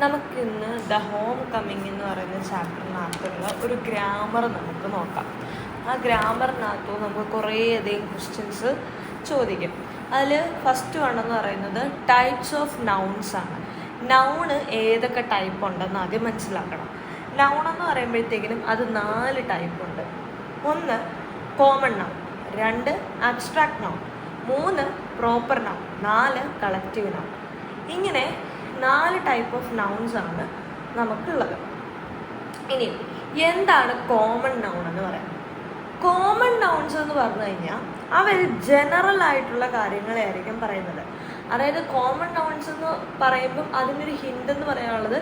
നമുക്കിന്ന് the home coming എന്ന് പറയുന്ന ചാപ്റ്ററിനകത്തുള്ള ഒരു ഗ്രാമർ നമുക്ക് നോക്കാം. ആ ഗ്രാമറിനകത്ത് നമുക്ക് കുറേയധികം ക്വസ്റ്റ്യൻസ് ചോദിക്കും. അതിൽ ഫസ്റ്റ് വണ്ണെന്ന് പറയുന്നത് ടൈപ്സ് ഓഫ് നൗൺസ് ആണ്. നൗണ് ഏതൊക്കെ ടൈപ്പ് ഉണ്ടെന്ന് ആദ്യം മനസ്സിലാക്കണം. നൗൺ എന്ന് പറയുമ്പോഴത്തേക്കിനും അത് 4 ടൈപ്പ് ഉണ്ട്. 1 common noun, 2 abstract noun, 3 proper noun, 4 collective noun. ഇങ്ങനെ 4 ടൈപ്പ് ഓഫ് നൗൺസ് ആണ് നമുക്കുള്ളത്. ഇനി എന്താണ് കോമൺ നൗൺ എന്ന് പറയുന്നത്? കോമൺ നൗൺസ് എന്ന് പറഞ്ഞു കഴിഞ്ഞാൽ അവർ ജനറൽ ആയിട്ടുള്ള കാര്യങ്ങളായിരിക്കും പറയുന്നത്. അതായത് കോമൺ നൗൺസ് എന്ന് പറയുമ്പം അതിനൊരു ഹിൻ്റ് എന്ന് പറയാനുള്ളത്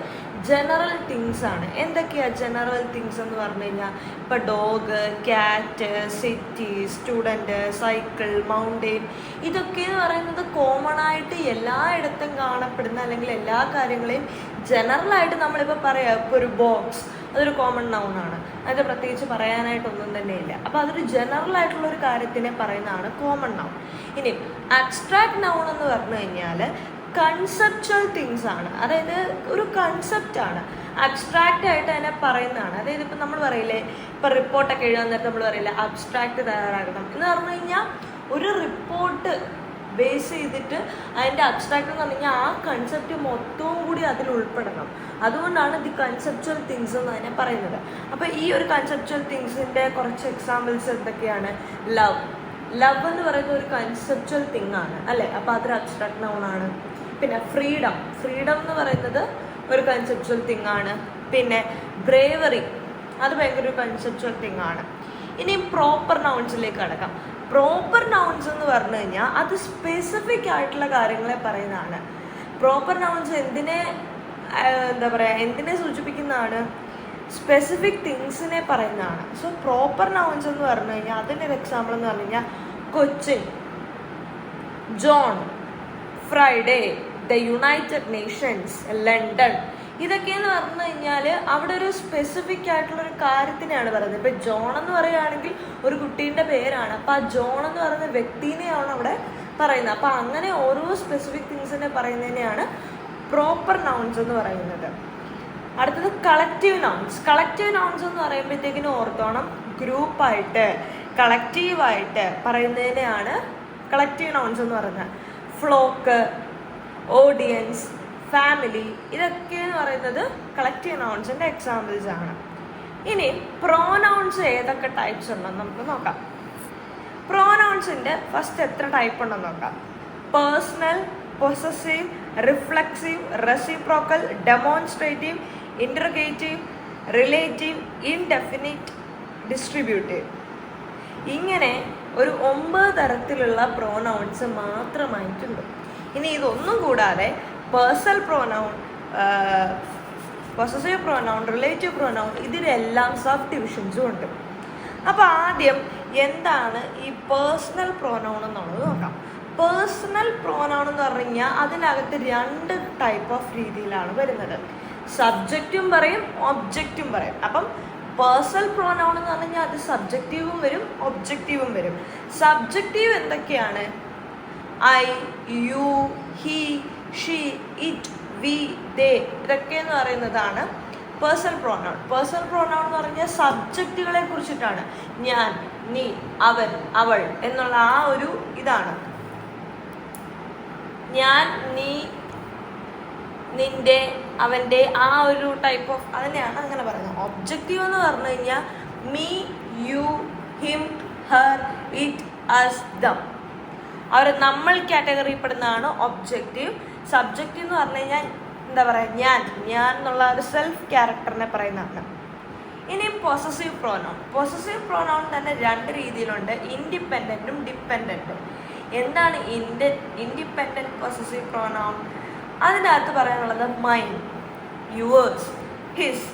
ജനറൽ തിങ്സ് ആണ്. എന്തൊക്കെയാണ് ജനറൽ തിങ്സ് എന്ന് പറഞ്ഞു കഴിഞ്ഞാൽ ഇപ്പോൾ dog, cat, city, student, cycle, mountain, ഇതൊക്കെ എന്ന് പറയുന്നത് കോമൺ ആയിട്ട് എല്ലായിടത്തും കാണപ്പെടുന്ന അല്ലെങ്കിൽ എല്ലാ കാര്യങ്ങളെയും ജനറലായിട്ട് നമ്മളിപ്പോൾ പറയാം. ഇപ്പോൾ ഒരു ബോക്സ്, അതൊരു കോമൺ നൗൺ ആണ്. അത് പ്രത്യേകിച്ച് പറയാനായിട്ടൊന്നും തന്നെ ഇല്ല. അപ്പോൾ അതൊരു ജനറൽ ആയിട്ടുള്ളൊരു കാര്യത്തിനെ പറയുന്നതാണ് കോമൺ നൗൺ. ഇനി അബ്സ്ട്രാക്ട് നൗൺ എന്ന് പറഞ്ഞു കഴിഞ്ഞാൽ കൺസെപ്ച്വൽ തിങ്സ് ആണ്. അതായത് ഒരു കൺസെപ്റ്റാണ്, അബ്സ്ട്രാക്റ്റ് ആയിട്ട് അതിനെ പറയുന്നതാണ്. അതായത് ഇപ്പം നമ്മൾ പറയില്ലേ, ഇപ്പം റിപ്പോർട്ടൊക്കെ എഴുതാൻ നേരത്തെ നമ്മൾ പറയില്ലേ അബ്സ്ട്രാക്റ്റ് തയ്യാറാക്കണം എന്ന് പറഞ്ഞു കഴിഞ്ഞാൽ ഒരു റിപ്പോർട്ട് ബേസ് ചെയ്തിട്ട് അതിൻ്റെ അബ്സ്ട്രാക്റ്റ് എന്ന് പറഞ്ഞു കഴിഞ്ഞാൽ ആ കൺസെപ്റ്റ് മൊത്തവും കൂടി അതിൽ ഉൾപ്പെടണം. അതുകൊണ്ടാണ് ദി കൺസെപ്ച്വൽ തിങ്സ് എന്ന് അതിനെ പറയുന്നത്. അപ്പോൾ ഈ ഒരു കൺസെപ്ച്വൽ തിങ്സിൻ്റെ കുറച്ച് എക്സാമ്പിൾസ് എന്തൊക്കെയാണ്? ലവ് എന്ന് പറയുന്ന ഒരു കൺസെപ്ച്വൽ തിങ് ആണ് അല്ലേ, അപ്പോൾ അതൊരു അബ്സ്ട്രാക്ട് നൗൺ ആണ്. പിന്നെ ഫ്രീഡം എന്ന് പറയുന്നത് ഒരു കൺസെപ്ച്വൽ തിങ് ആണ്. പിന്നെ ബ്രേവറി, അത് ഭയങ്കര ഒരു കൺസെപ്ച്വൽ തിങ് ആണ്. ഇനി പ്രോപ്പർ നൗൺസിലേക്ക് കടക്കാം. പ്രോപ്പർ നൗൺസ് എന്ന് പറഞ്ഞു കഴിഞ്ഞാൽ അത് സ്പെസിഫിക് ആയിട്ടുള്ള കാര്യങ്ങളെ പറയുന്നതാണ്. പ്രോപ്പർ നൗൺസ് എന്തിനെ സൂചിപ്പിക്കുന്നതാണ്? സ്പെസിഫിക് തിങ്സിനെ പറയുന്നതാണ്. സോ പ്രോപ്പർ നൗൺസ് എന്ന് പറഞ്ഞു കഴിഞ്ഞാൽ അതിൻ്റെ ഒരു എക്സാമ്പിൾ എന്ന് പറഞ്ഞു കഴിഞ്ഞാൽ Cochin, John, Friday, the United Nations, London, ഇതൊക്കെയെന്ന് പറഞ്ഞു കഴിഞ്ഞാൽ അവിടെ ഒരു സ്പെസിഫിക് ആയിട്ടുള്ളൊരു കാര്യത്തിനെയാണ് പറയുന്നത്. ഇപ്പം ജോൺ എന്ന് പറയുകയാണെങ്കിൽ ഒരു കുട്ടീൻ്റെ പേരാണ്. അപ്പോൾ ആ ജോൺ എന്ന് പറയുന്ന വ്യക്തിനെയാണ് അവിടെ പറയുന്നത്. അപ്പോൾ അങ്ങനെ ഓരോ സ്പെസിഫിക് തിങ്സിനെ പറയുന്നതിനെയാണ് പ്രോപ്പർ നൗൺസ് എന്ന് പറയുന്നത്. അടുത്തത് കളക്റ്റീവ് നൗൺസ്. കളക്റ്റീവ് നൗൺസ് എന്ന് പറയുമ്പോഴത്തേക്കിനും ഓർത്തോണം, ഗ്രൂപ്പായിട്ട് കളക്റ്റീവായിട്ട് പറയുന്നതിനെയാണ് കളക്റ്റീവ് നൗൺസ് എന്ന് പറയുന്നത്. ഫ്ലോക്ക്, ഓഡിയൻസ്, ഫാമിലി, ഇതൊക്കെ എന്ന് പറയുന്നത് കളക്റ്റീവ് നൗൺസിൻ്റെ എക്സാമ്പിൾസ് ആണ്. ഇനി പ്രോനൗൺസ് ഏതൊക്കെ ടൈപ്സ് ഉണ്ടെന്ന് നമുക്ക് നോക്കാം. പ്രോനൗൺസിൻ്റെ ഫസ്റ്റ് എത്ര ടൈപ്പ് ഉണ്ടെന്ന് നോക്കാം. Personal, possessive, reflexive, reciprocal, demonstrative, interrogative, relative, indefinite, distributive. ഇങ്ങനെ ഒരു 9 തരത്തിലുള്ള പ്രോനൗൺസ് മാത്രമായിട്ടുണ്ട്. ഇനി ഇതൊന്നും കൂടാതെ personal pronoun, possessive pronoun, relative pronoun, ഇതിലെല്ലാം സബ് ഡിവിഷൻസും ഉണ്ട്. അപ്പോൾ ആദ്യം എന്താണ് ഈ പേഴ്സണൽ പ്രോനൗൺ എന്നുള്ളത് നോക്കാം. പേഴ്സണൽ പ്രോനൗൺ എന്ന് പറഞ്ഞു കഴിഞ്ഞാൽ അതിനകത്ത് 2 ടൈപ്പ് ഓഫ് രീതിയിലാണ് വരുന്നത്. സബ്ജക്റ്റും പറയും, ഒബ്ജക്റ്റും പറയും. അപ്പം പേഴ്സണൽ പ്രോനൗൺ എന്ന് പറഞ്ഞു കഴിഞ്ഞാൽ അത് സബ്ജക്റ്റീവും വരും, ഒബ്ജക്റ്റീവും വരും. സബ്ജക്റ്റീവ് എന്തൊക്കെയാണ്? I, you, he, she, it, we, they, ഇതൊക്കെ എന്ന് പറയുന്നതാണ് പേഴ്സണൽ പ്രോനൗൺ. പേഴ്സണൽ പ്രോനൗൺ എന്ന് പറഞ്ഞാൽ സബ്ജക്റ്റുകളെ കുറിച്ചിട്ടാണ്. ഞാൻ, നീ, അവൻ, അവൾ എന്നുള്ള ആ ഒരു ഇതാണ്. ഞാൻ, നീ, നിന്റെ, അവൻ്റെ, ആ ഒരു ടൈപ്പ് ഓഫ് അതിനെയാണ് അങ്ങനെ പറയുന്നത്. ഒബ്ജക്റ്റീവ് എന്ന് പറഞ്ഞു കഴിഞ്ഞാൽ me, you, him, her, it, us, them, അവർ നമ്മൾ കാറ്റഗറിപ്പെടുന്നതാണ് ഒബ്ജക്റ്റീവ്. സബ്ജക്റ്റീവ് എന്ന് പറഞ്ഞു കഴിഞ്ഞാൽ എന്താ പറയുക, ഞാൻ എന്നുള്ള ഒരു സെൽഫ് ക്യാരക്ടറിനെ പറയുന്നതാണ്. ഇനി പൊസസീവ് പ്രോനൗൺ. പൊസസീവ് പ്രോനൗൺ തന്നെ 2 രീതിയിലുണ്ട്, ഇൻഡിപെൻഡൻറ്റും ഡിപ്പെൻഡൻറ്റും. എന്താണ് ഇൻഡിപെൻഡൻറ്റ് പൊസസീവ് പ്രോനൗൺ? അതിനകത്ത് പറയാനുള്ളത് mine, yours, his,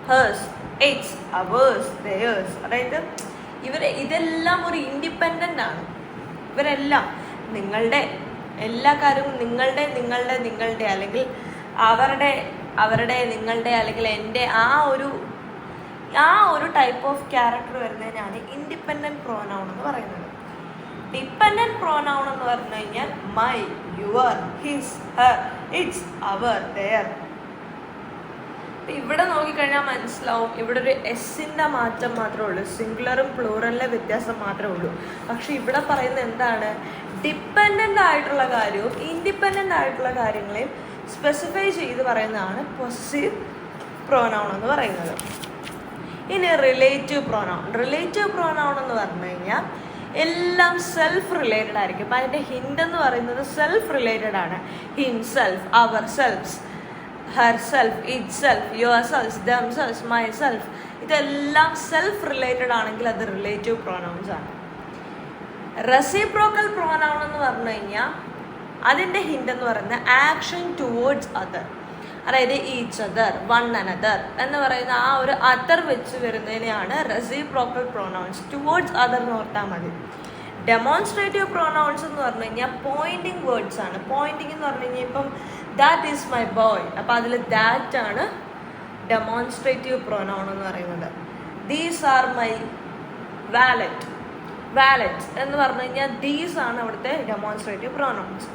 hers, its, ours, theirs. അതായത് ഇതെല്ലാം ഒരു ഇൻഡിപെൻഡൻ്റ് ആണ്. ഇവരെല്ലാം നിങ്ങളുടെ എല്ലാ കാര്യവും നിങ്ങളുടെ അല്ലെങ്കിൽ അവരുടെ നിങ്ങളുടെ അല്ലെങ്കിൽ എൻ്റെ ആ ഒരു ടൈപ്പ് ഓഫ് ക്യാരക്ടർ വരുന്നതിനാണ് ഇൻഡിപെൻഡൻറ്റ് പ്രോനൗൺ എന്ന് പറയുന്നത്. ഡിപ്പെൻഡൻറ്റ് പ്രോനൗൺ എന്ന് പറഞ്ഞു കഴിഞ്ഞാൽ my, your, his, her, its, our, their. ഇവിടെ നോക്കിക്കഴിഞ്ഞാൽ മനസ്സിലാവും, ഇവിടെ ഒരു എസിൻ്റെ മാറ്റം മാത്രമേ ഉള്ളൂ, സിംഗുലറും പ്ലൂറലിലെ വ്യത്യാസം മാത്രമേ ഉള്ളൂ. പക്ഷെ ഇവിടെ പറയുന്നത് എന്താണ്, ഡിപ്പെൻഡൻ്റ് ആയിട്ടുള്ള കാര്യവും ഇൻഡിപെൻഡൻ്റ് ആയിട്ടുള്ള കാര്യങ്ങളെയും സ്പെസിഫൈ ചെയ്ത് പറയുന്നതാണ് പൊസസീവ് പ്രോനൗൺ എന്ന് പറയുന്നത്. ഇനി റിലേറ്റീവ് പ്രോനൗൺ. റിലേറ്റീവ് പ്രോനൗൺ എന്ന് പറഞ്ഞു കഴിഞ്ഞാൽ എല്ലാം സെൽഫ് റിലേറ്റഡ് ആയിരിക്കും. അപ്പം അതിൻ്റെ ഹിൻ്റ് എന്ന് പറയുന്നത് സെൽഫ് റിലേറ്റഡ് ആണ്. Himself, ourselves, herself, itself, yourself, themself, myself, ഇതെല്ലാം സെൽഫ് റിലേറ്റഡ് ആണെങ്കിൽ അത് റിലേറ്റീവ് പ്രോനൗൺസ് ആണ്. റെസിപ്രോക്കൽ പ്രോനൗൺ എന്ന് പറഞ്ഞു കഴിഞ്ഞാൽ അതിൻ്റെ ഹിൻ്റ് എന്ന് പറയുന്നത് ആക്ഷൻ ടുവേർഡ്സ് അതർ, അതായത് ഈച്ച് അതർ, വൺ അനദർ എന്ന് പറയുന്ന ആ ഒരു അതർ വെച്ച് വരുന്നതിനെയാണ് റെസിപ്രോക്കൽ പ്രോനൗൺസ്. ടുവേർഡ്സ് അതർ എന്ന് ഓർത്താൽ മതി. ഡെമോൺസ്ട്രേറ്റീവ് പ്രോനൗൺസ് എന്ന് പറഞ്ഞു കഴിഞ്ഞാൽ പോയിന്റിങ് വേർഡ്സ് ആണ്. പോയിന്റിങ് എന്ന് പറഞ്ഞു കഴിഞ്ഞാൽ ഇപ്പം ദാറ്റ് ഈസ് മൈ ബോയ്, അപ്പം അതിൽ ദാറ്റ് ആണ് ഡെമോൺസ്ട്രേറ്റീവ് പ്രോനൗൺ എന്ന് പറയുന്നത്. These are my wallet, wallet എന്ന് പറഞ്ഞു കഴിഞ്ഞാൽ ദീസ് ആണ് അവിടുത്തെ demonstrative pronouns.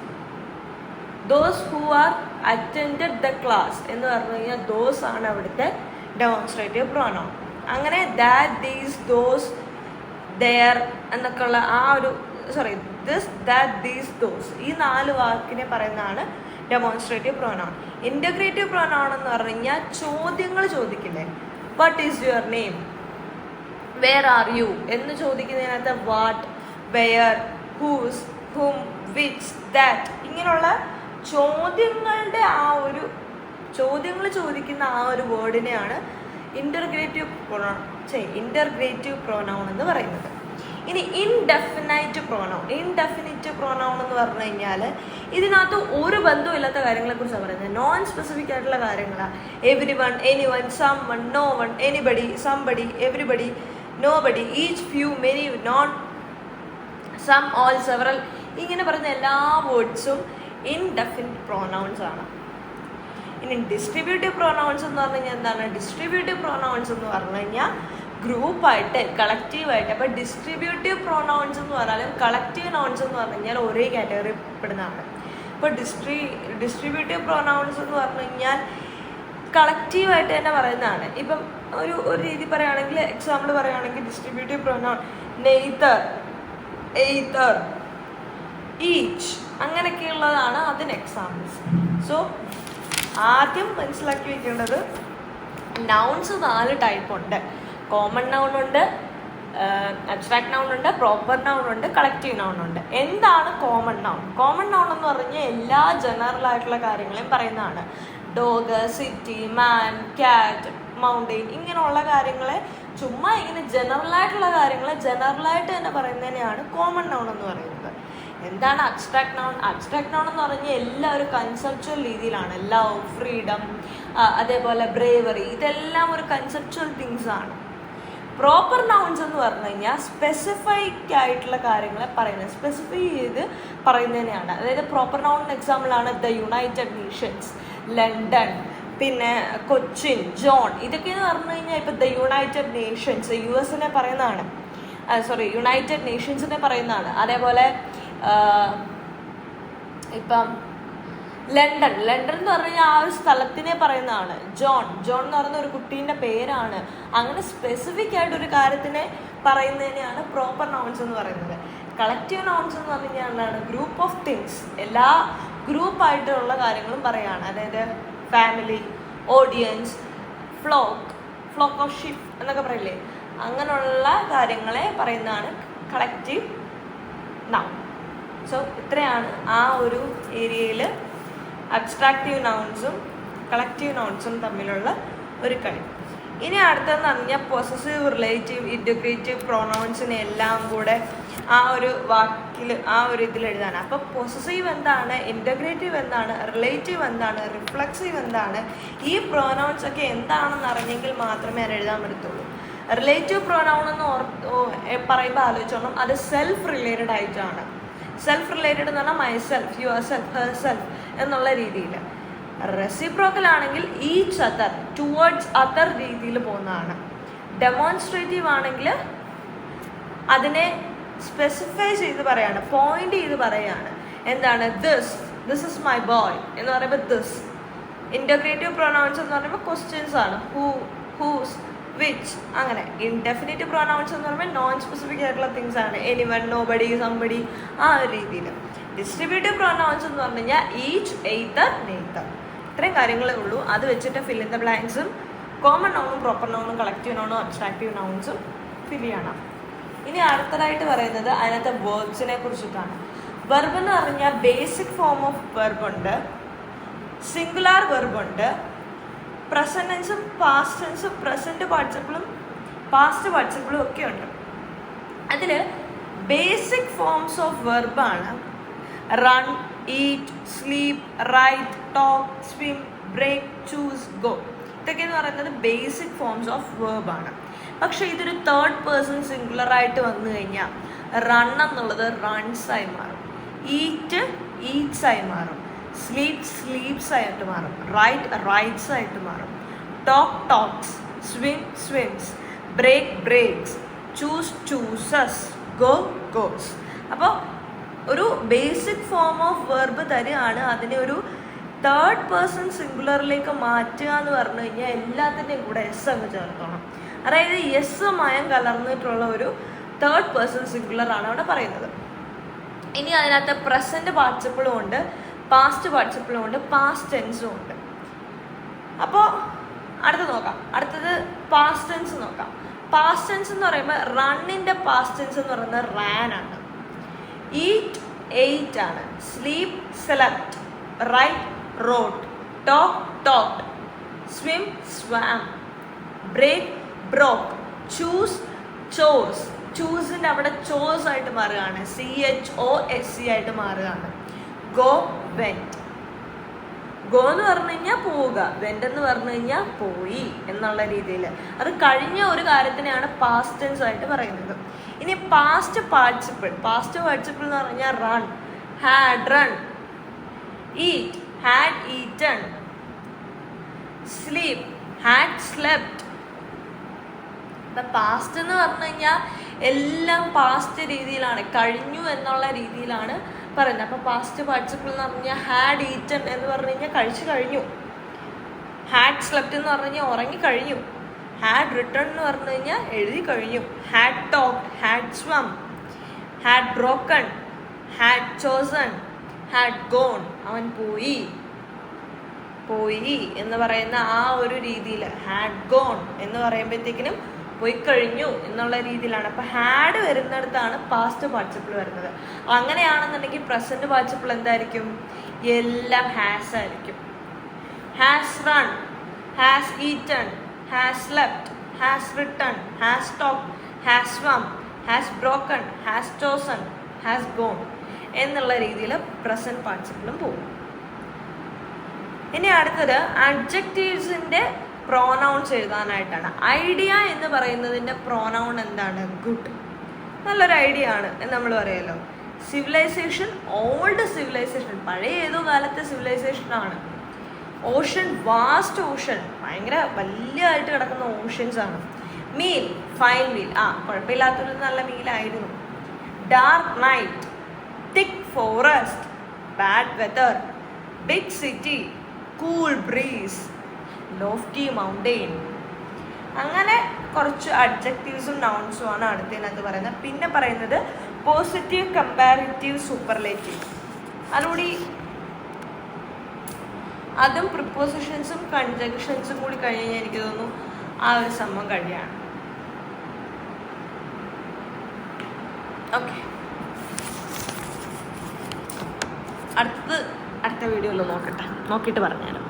Those who are attended the class എന്ന് പറഞ്ഞു കഴിഞ്ഞാൽ ദോസ് ആണ് അവിടുത്തെ ഡെമോൺസ്ട്രേറ്റീവ് പ്രോനൗൺ. അങ്ങനെ ദാറ്റ്, ദീസ്, ദോസ്, ദെയർ എന്നൊക്കെ ഉള്ള ആ ഒരു ദിസ്, ദാറ്റ്, ദീസ്, ദോസ്, ഈ 4 വാക്കിനെ പറയുന്നതാണ് ഡെമോൺസ്ട്രേറ്റീവ് പ്രോനൗൺ. ഇൻ്റഗ്രേറ്റീവ് പ്രോനൗൺ എന്ന് പറഞ്ഞു കഴിഞ്ഞാൽ ചോദ്യങ്ങൾ ചോദിക്കില്ലേ, what is your name, where are you എന്ന് ചോദിക്കുന്നതിനകത്ത് what, where, whose, whom, which, that ഇങ്ങനെയുള്ള ചോദ്യങ്ങളുടെ ആ ഒരു ചോദ്യങ്ങൾ ചോദിക്കുന്ന ആ ഒരു വേർഡിനെയാണ് ഇൻ്റർഗ്രേറ്റീവ് പ്രോനൗൺ എന്ന് പറയുന്നത്. ഇനി ഇൻഡെഫിനൈറ്റ് പ്രോനൗൺ. ഇൻഡെഫിനിറ്റ് പ്രോനൗൺ എന്ന് പറഞ്ഞു കഴിഞ്ഞാൽ ഇതിനകത്ത് ഒരു ബന്ധമില്ലാത്ത കാര്യങ്ങളെക്കുറിച്ചാണ് പറയുന്നത്. നോൺ സ്പെസിഫിക് ആയിട്ടുള്ള കാര്യങ്ങളാണ്. Every one, any one, some one, no one, anybody, somebody, everybody, nobody, each, few, many, none, some, all, several ഇങ്ങനെ പറയുന്ന എല്ലാ വേർഡ്സും ഇൻഡെഫിനിറ്റ് പ്രോനൗൺസ് ആണ്. ഇനി ഡിസ്ട്രിബ്യൂട്ടീവ് പ്രോനൗൺസ് എന്ന് പറഞ്ഞു കഴിഞ്ഞാൽ എന്താണ്? ഡിസ്ട്രിബ്യൂട്ടീവ് പ്രോനൗൺസ് എന്ന് പറഞ്ഞു കഴിഞ്ഞാൽ ഗ്രൂപ്പായിട്ട്, കളക്റ്റീവായിട്ട്. അപ്പോൾ ഡിസ്ട്രിബ്യൂട്ടീവ് പ്രോനൗൺസ് എന്ന് പറഞ്ഞാലും കളക്റ്റീവ് നൗൺസ് എന്ന് പറഞ്ഞു കഴിഞ്ഞാൽ ഒരേ കാറ്റഗറി പെടുന്നതാണ്. ഇപ്പോൾ ഡിസ്ട്രിബ്യൂട്ടീവ് പ്രോനൗൺസ് എന്ന് പറഞ്ഞു കഴിഞ്ഞാൽ കളക്റ്റീവായിട്ട് തന്നെ പറയുന്നതാണ്. ഇപ്പം ഒരു രീതി പറയുകയാണെങ്കിൽ, എക്സാമ്പിൾ പറയുകയാണെങ്കിൽ distributive pronoun neither, either, each അങ്ങനെയൊക്കെയുള്ളതാണ് അതിന് എക്സാമ്പിൾസ്. സോ ആദ്യം മനസ്സിലാക്കി വയ്ക്കേണ്ടത് നൗൺസ് 4 ടൈപ്പ് ഉണ്ട്. കോമൺ നൗൺ ഉണ്ട്, അബ്സ്ട്രാക്ട് നൗൺ ഉണ്ട്, പ്രോപ്പർ നൗൺ ഉണ്ട്, കളക്റ്റീവ് നൗൺ ഉണ്ട്. എന്താണ് കോമൺ നൗൺ? കോമൺ നൗൺ എന്ന് പറഞ്ഞാൽ എല്ലാ ജനറൽ ആയിട്ടുള്ള കാര്യങ്ങളെയും പറയുന്നതാണ്. ഡോഗ്, സിറ്റി, മാൻ, ക്യാറ്റ്, മൗണ്ടെയിൻ ഇങ്ങനെയുള്ള കാര്യങ്ങളെ ചുമ്മാ ഇങ്ങനെ ജനറലായിട്ടുള്ള കാര്യങ്ങളെ ജനറലായിട്ട് തന്നെ പറയുന്നതിനെയാണ് കോമൺ നൗൺ എന്ന് പറയുന്നത്. എന്താണ് അബ്സ്ട്രാക്ട് നൗൺ? അബ്സ്ട്രാക്ട് നൗൺ എന്ന് പറഞ്ഞാൽ എല്ലാം ഒരു കൺസെപ്ച്വൽ രീതിയിലാണ്. ലവ്, ഫ്രീഡം, അതേപോലെ ബ്രേവറി, ഇതെല്ലാം ഒരു കൺസെപ്ച്വൽ തിങ്സ് ആണ്. പ്രോപ്പർ നൗൺസ് എന്ന് പറഞ്ഞു കഴിഞ്ഞാൽ സ്പെസിഫൈക്ക് ആയിട്ടുള്ള കാര്യങ്ങളെ പറയുന്നത്, സ്പെസിഫൈ ചെയ്ത് പറയുന്നതിനെയാണ്. അതായത് പ്രോപ്പർ നൗണിന് എക്സാമ്പിളാണ് ദ യുണൈറ്റഡ് നേഷൻസ്, ലണ്ടൻ, പിന്നെ കൊച്ചിൻ, ജോൺ. ഇതൊക്കെ എന്ന് പറഞ്ഞു കഴിഞ്ഞാൽ ഇപ്പം ദ യുണൈറ്റഡ് നേഷൻസ് US പറയുന്നതാണ്, യുണൈറ്റഡ് നേഷൻസിനെ പറയുന്നതാണ്. അതേപോലെ ഇപ്പം ലണ്ടൻ എന്ന് പറഞ്ഞു കഴിഞ്ഞാൽ ആ ഒരു സ്ഥലത്തിനെ പറയുന്നതാണ്. ജോൺ എന്ന് പറയുന്ന ഒരു കുട്ടീൻ്റെ പേരാണ്. അങ്ങനെ സ്പെസിഫിക് ആയിട്ട് ഒരു കാര്യത്തിനെ പറയുന്നതിനെയാണ് പ്രോപ്പർ നൗൺസ് എന്ന് പറയുന്നത്. കളക്റ്റീവ് നൗൺസ് എന്ന് പറഞ്ഞു കഴിഞ്ഞാൽ എന്താണ്? ഗ്രൂപ്പ് ഓഫ് തിങ്സ്, എല്ലാ ഗ്രൂപ്പായിട്ടുള്ള കാര്യങ്ങളും പറയുകയാണ്. അതായത് family, audience, flock of ship എന്നൊക്കെ പറയില്ലേ, അങ്ങനെയുള്ള കാര്യങ്ങളെ പറയുന്നതാണ് കളക്റ്റീവ് നൗൺ. സോ ഇത്രയാണ് ആ ഒരു ഏരിയയിൽ അബ്സ്ട്രാക്റ്റീവ് നൗൺസും കളക്റ്റീവ് നൗൺസും തമ്മിലുള്ള ഒരു കളി. ഇനി അടുത്തതെന്ന് പറഞ്ഞാൽ പൊസസീവ്, റിലേറ്റീവ്, ഇൻ്റഗ്രേറ്റീവ് പ്രോനൗൺസിനെ എല്ലാം കൂടെ ആ ഒരു വാക്കിൽ ആ ഒരു ഇതിൽ എഴുതാൻ. അപ്പോൾ പൊസസീവ് എന്താണ്, ഇൻ്റഗ്രേറ്റീവ് എന്താണ്, റിലേറ്റീവ് എന്താണ്, റിഫ്ലക്സീവ് എന്താണ്, ഈ പ്രോനൗൺസ് ഒക്കെ എന്താണെന്ന് അറിഞ്ഞെങ്കിൽ മാത്രമേ അത് എഴുതാൻ പറ്റത്തുള്ളൂ. റിലേറ്റീവ് പ്രോനൗൺ എന്ന് പറയുമ്പോൾ ആലോചിച്ചോണം, അത് സെൽഫ് റിലേറ്റഡ് ആയിട്ടാണ്. സെൽഫ് റിലേറ്റഡ് എന്ന് പറഞ്ഞാൽ my self, your self, her self എന്നുള്ള രീതിയിൽ. റെസിപ്രോക്കൽ ആണെങ്കിൽ ഈച്ച് അതർ, ടുവേർഡ്സ് അതർ രീതിയിൽ പോകുന്നതാണ്. ഡെമോൺസ്ട്രേറ്റീവ് ആണെങ്കിൽ അതിനെ സ്പെസിഫൈ ചെയ്ത് പറയാണ്, പോയിന്റ് ചെയ്ത് പറയാണ്. എന്താണ്? ദിസ് ഇസ് മൈ ബോയ് എന്ന് പറയുമ്പോൾ ദിസ്, ഇൻ്റഗ്രേറ്റീവ് പ്രൊനൗൺസ് എന്ന് പറയുമ്പോൾ ക്വസ്റ്റ്യൻസ് ആണ്. ഹൂ, ഹൂസ്, വിച്ച്, അങ്ങനെ. ഇൻഡെഫിനിറ്റീവ് പ്രൊനൗൺസ് എന്ന് പറയുമ്പോൾ നോൺ സ്പെസിഫിക് ആയിട്ടുള്ള തിങ്സ് ആണ്. എനിവൺ, നോബഡി, സംബഡി, ആ ഒരു രീതിയിൽ. ഡിസ്ട്രിബ്യൂട്ടീവ് പ്രൊനൗൺസ് എന്ന് പറഞ്ഞു കഴിഞ്ഞാൽ ഈച്ച്, എയ്തർ, നെയ്തർ, ഇത്രയും കാര്യങ്ങളേ ഉള്ളൂ. അത് വെച്ചിട്ട് ഫിൽ ഇൻ ദ ബ്ലാങ്ക്സും കോമൺ നൗണും പ്രോപ്പർ നൗണും കളക്റ്റീവ് നൗണും അബ്സ്ട്രാക്റ്റീവ് നൗൺസും ഫിൽ ചെയ്യണം. ഇനി അടുത്തതായിട്ട് പറയുന്നത് അതിനകത്തെ വെർബ്സിനെ കുറിച്ചിട്ടാണ്. വെർബ് എന്ന് പറഞ്ഞാൽ ബേസിക് ഫോം ഓഫ് വെർബുണ്ട്, സിംഗുലാർ വെർബുണ്ട്, പ്രസന്റ് ടെൻസും പാസ്റ്റ് ടെൻസും പ്രസന്റ് പാർട്ടിസിപ്പിളും പാസ്റ്റ് പാർട്ടിസിപ്പിളും ഒക്കെ ഉണ്ട്. അതിൽ ബേസിക് ഫോംസ് ഓഫ് വെർബാണ് run, eat, sleep, write, talk, swim, break, choose, go. ഇതൊക്കെ എന്ന് പറയുന്നത് ബേസിക് ഫോംസ് ഓഫ് വെർബാണ്. പക്ഷേ ഇതൊരു തേർഡ് പേഴ്സൺ സിംഗുലറായിട്ട് വന്നു കഴിഞ്ഞാൽ റൺ എന്നുള്ളത് റൺസായി മാറും, ഈറ്റ് ഈറ്റ്സ് ആയി മാറും, സ്ലീപ്പ് സ്ലീപ്സ് ആയിട്ട് മാറും, റൈറ്റ് റൈറ്റ്സ് ആയിട്ട് മാറും, talk talks, swim swims, break breaks, choose chooses, go goes. അപ്പോൾ ഒരു ബേസിക് ഫോം ഓഫ് വെർബ് തരികയാണ്, അതിനെ ഒരു തേർഡ് പേഴ്സൺ സിംഗുലറിലേക്ക് മാറ്റുക എന്ന് പറഞ്ഞു കഴിഞ്ഞാൽ എല്ലാത്തിൻ്റെയും കൂടെ എസ് അങ്ങ് ചേർക്കണം. അതായത് എസ് മയം കലർന്നിട്ടുള്ള ഒരു തേർഡ് പേഴ്സൺ സിംഗുലറാണ് അവിടെ പറയുന്നത്. ഇനി അതിനകത്ത് പ്രസൻറ്റ് പാർട്ടിസിപ്പിളും ഉണ്ട്, പാസ്റ്റ് പാർട്ടിസിപ്പിളും ഉണ്ട്, പാസ്റ്റ് ടെൻസും ഉണ്ട്. അപ്പോൾ അടുത്ത് നോക്കാം. അടുത്തത് പാസ്റ്റ് ടെൻസ് നോക്കാം. പാസ്റ്റ് ടെൻസ് എന്ന് പറയുമ്പോൾ റണ്ണിൻ്റെ പാസ്റ്റ് ടെൻസ് എന്ന് പറയുന്നത് റാൻ ആണ്, ഈറ്റ് എയ്റ്റ് ആണ്, sleep slept, write wrote, talk talked, swim swam, break broke, choose chose. ചൂസിൻ്റെ അവിടെ ചോസ് ആയിട്ട് മാറുകയാണ്, CHOSE ആയിട്ട് മാറുകയാണ്. Go went. ഗോ എന്ന് പറഞ്ഞു കഴിഞ്ഞാൽ പോവുക, വെന്റ് എന്ന് പറഞ്ഞു കഴിഞ്ഞാൽ പോയി എന്നുള്ള രീതിയിൽ അത് കഴിഞ്ഞ ഒരു കാര്യത്തിനെയാണ് പാസ്റ്റ് ടെൻസ് ആയിട്ട് പറയുന്നത്. ഇനി പാസ്റ്റ് പാർട്ടിസിപ്പിൾ എന്ന് പറഞ്ഞു കഴിഞ്ഞാൽ run, had run, eat, had eaten, sleep, had slept. Past എന്ന് പറഞ്ഞു കഴിഞ്ഞാൽ എല്ലാം പാസ്റ്റ് രീതിയിലാണ്, കഴിഞ്ഞു എന്നുള്ള രീതിയിലാണ് പറയുന്നത്. അപ്പോൾ പാസ്റ്റ് പാർട്ടിസിപ്പിൾ എന്ന് പറഞ്ഞു കഴിഞ്ഞാൽ ഹാഡ് ഈറ്റൺ എന്ന് പറഞ്ഞു കഴിഞ്ഞാൽ കഴിച്ചു കഴിഞ്ഞു, ഹാഡ് സ്ലെപ്റ്റ് എന്ന് പറഞ്ഞു കഴിഞ്ഞാൽ ഉറങ്ങിക്കഴിഞ്ഞു, ഹാഡ് റിട്ടേൺ എന്ന് പറഞ്ഞു കഴിഞ്ഞാൽ എഴുതി കഴിഞ്ഞു, had talked, had swum, had broken, had chosen, had gone, അവൻ പോയി എന്ന് പറയുന്ന ആ ഒരു രീതിയിൽ, ഹാഡ് ഗോൺ എന്ന് പറയുമ്പോഴത്തേക്കിനും പോയി കഴിഞ്ഞു എന്നുള്ള രീതിയിലാണ്. അപ്പോൾ ഹാഡ് വരുന്നിടത്താണ് പാസ്റ്റ് പാർട്ടിസിപ്പിൾ വരുന്നത്. അങ്ങനെയാണെന്നുണ്ടെങ്കിൽ പ്രസന്റ് പാർട്ടിസിപ്പിൾ എന്തായിരിക്കും? എല്ലാം ഹാസ് ആയിരിക്കും. Has run, has eaten, has slept, has written, has talked, has swum, has broken, has chosen, has gone എന്നുള്ള രീതിയിൽ പ്രസന്റ് പാർട്ടിസിപ്പിളും പോകും. ഇനി അടുത്തത് അഡ്ജക്റ്റീവ്സിൻ്റെ പ്രോനൗൺസ് എഴുതാനായിട്ടാണ്. ഐഡിയ എന്ന് പറയുന്നതിൻ്റെ പ്രോനൗൺ എന്താണ്? ഗുഡ്. നല്ലൊരു ഐഡിയ ആണ് എന്ന് നമ്മൾ പറയുമല്ലോ. സിവിലൈസേഷൻ, ഓൾഡ് സിവിലൈസേഷൻ, പഴയ ഏതോ കാലത്തെ സിവിലൈസേഷനാണ്. ഓഷൻ, വാസ്റ്റ് ഓഷൻ, ഭയങ്കര വലിയതായിട്ട് കിടക്കുന്ന ഓഷ്യൻസ് ആണ്. മീൽ, ഫൈൻ മീൽ, കുഴപ്പമില്ലാത്തൊരു നല്ല മീലായിരുന്നു. Dark night, thick forest, bad weather, big city, cool breeze, lofty mountain. അങ്ങനെ കുറച്ച് അഡ്ജക്റ്റീവ്സും നൗൺസും ആണ് അടുത്തതിനകത്ത് പറയുന്നത്. പിന്നെ പറയുന്നത് പോസിറ്റീവ്, കമ്പാരിറ്റീവ്, സൂപ്പർലേറ്റീവ്. അതുകൂടി അതും പ്രിപ്പോസിഷൻസും കൺജങ്ഷൻസും കൂടി കഴിഞ്ഞ് കഴിഞ്ഞാൽ എനിക്ക് തോന്നുന്നു ആ ഒരു സംഭവം കഴിയാണ്. ഓക്കെ, അടുത്ത വീഡിയോയിൽ നോക്കിയിട്ട് പറഞ്ഞുതരാം.